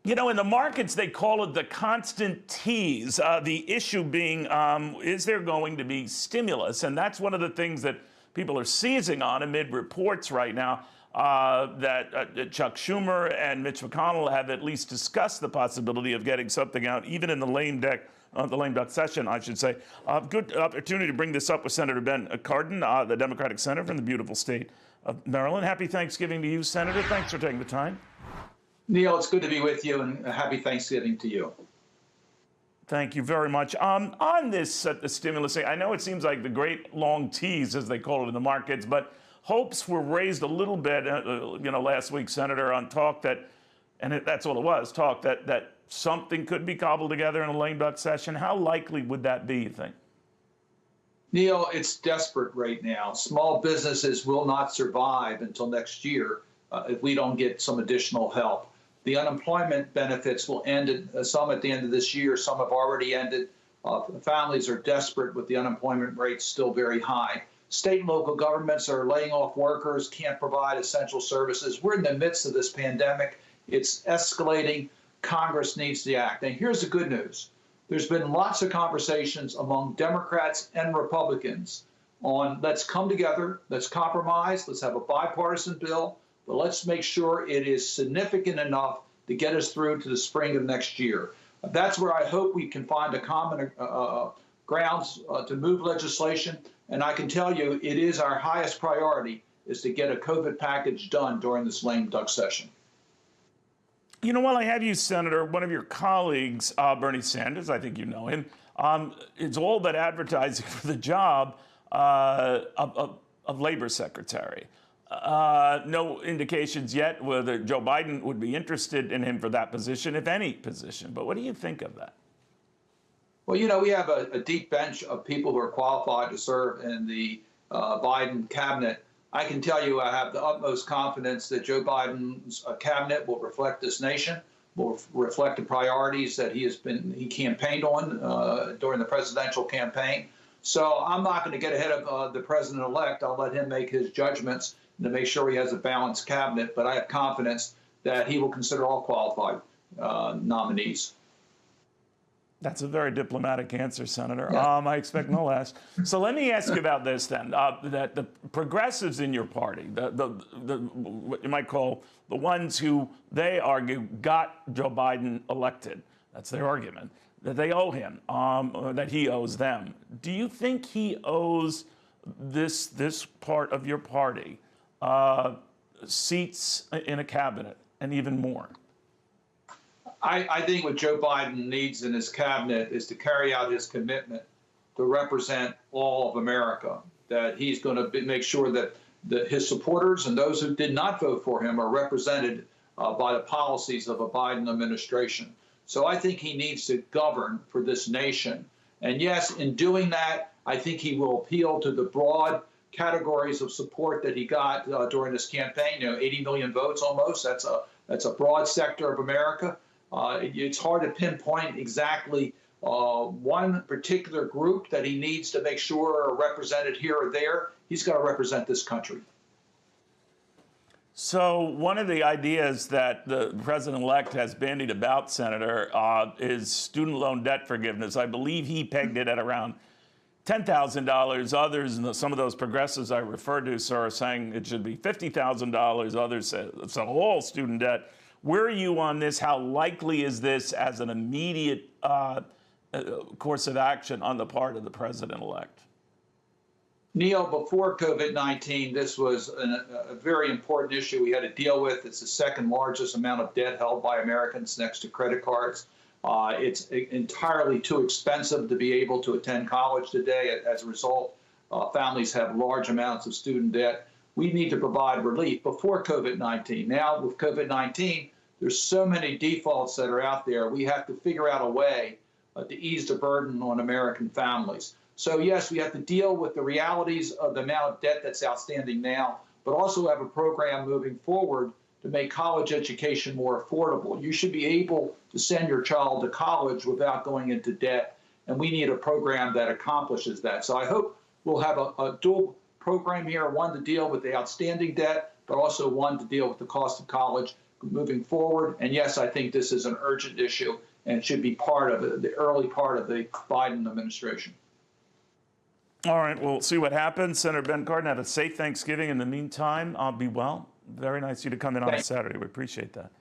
You know, in the markets, they call it the constant tease. The issue being, is there going to be stimulus? And that's one of the things that people are seizing on amid reports right now that Chuck Schumer and Mitch McConnell have at least discussed the possibility of getting something out, even in the lame duck session, I should say. Good opportunity to bring this up with Senator Ben Cardin, the Democratic senator from the beautiful state of Maryland. Happy Thanksgiving to you, Senator. Thanks for taking the time. Neil, it's good to be with you, and happy Thanksgiving to you. Thank you very much. On this the stimulus, I know it seems like the great long tease, as they call it in the markets, but hopes were raised a little bit, last week, Senator, on talk that, and that's all it was, talk that something could be cobbled together in a lame duck session. How likely would that be, you think? Neil, it's desperate right now. Small businesses will not survive until next year if we don't get some additional help. The unemployment benefits will end, some at the end of this year, some have already ended. Families are desperate with the unemployment rate still very high. State and local governments are laying off workers, can't provide essential services. We're in the midst of this pandemic. It's escalating. Congress needs to act. And here's the good news. There's been lots of conversations among Democrats and Republicans on let's come together, let's compromise, let's have a bipartisan bill, but let's make sure it is significant enough to get us through to the spring of next year. That's where I hope we can find a common grounds to move legislation. And I can tell you it is our highest priority is to get a COVID package done during this lame duck session. You know, while I have you, Senator, one of your colleagues, Bernie Sanders, I think you know him, is all but advertising for the job of Labor Secretary. No indications yet whether Joe Biden would be interested in him for that position, if any position. But what do you think of that? Well, you know, we have a deep bench of people who are qualified to serve in the Biden cabinet. I can tell you I have the utmost confidence that Joe Biden's cabinet will reflect this nation, will reflect the priorities that he campaigned on during the presidential campaign. So I'm not going to get ahead of the president-elect. I'll let him make his judgments to make sure he has a balanced cabinet. But I have confidence that he will consider all qualified nominees. That's a very diplomatic answer, Senator. Yeah. I expect no less. So let me ask you about this then. That the progressives in your party, what you might call the ones who they argue got Joe Biden elected, that's their argument, that they owe him, that he owes them. Do you think he owes this part of your party seats in a cabinet and even more? I think what Joe Biden needs in his cabinet is to carry out his commitment to represent all of America, that he's going to make sure that his supporters and those who did not vote for him are represented by the policies of a Biden administration. So I think he needs to govern for this nation. And yes, in doing that, I think he will appeal to the broad categories of support that he got during this campaign. 80 million votes almost. That's a broad sector of America. It's hard to pinpoint exactly one particular group that he needs to make sure are represented here or there. He's got to represent this country. So one of the ideas that the president-elect has bandied about, Senator, is student loan debt forgiveness. I believe he pegged it at around $10,000. Others, and some of those progressives I referred to, sir, are saying it should be $50,000. Others say it's all student debt. Where are you on this? How likely is this as an immediate course of action on the part of the president-elect? Neil, before COVID-19, this was a very important issue we had to deal with. It's the second largest amount of debt held by Americans next to credit cards. It's entirely too expensive to be able to attend college today. As a result, families have large amounts of student debt. We need to provide relief before COVID-19. Now, with COVID-19, there's so many defaults that are out there. We have to figure out a way to ease the burden on American families. So, yes, we have to deal with the realities of the amount of debt that's outstanding now, but also have a program moving forward to make college education more affordable. You should be able to send your child to college without going into debt, and we need a program that accomplishes that. So I hope we'll have a dual program here, one to deal with the outstanding debt, but also one to deal with the cost of college. moving forward. And yes, I think this is an urgent issue and it should be part of the early part of the Biden administration. All right, we'll see what happens. Senator Ben Cardin, have a safe Thanksgiving. In the meantime, be well. Very nice of you to come in on a Saturday. We appreciate that.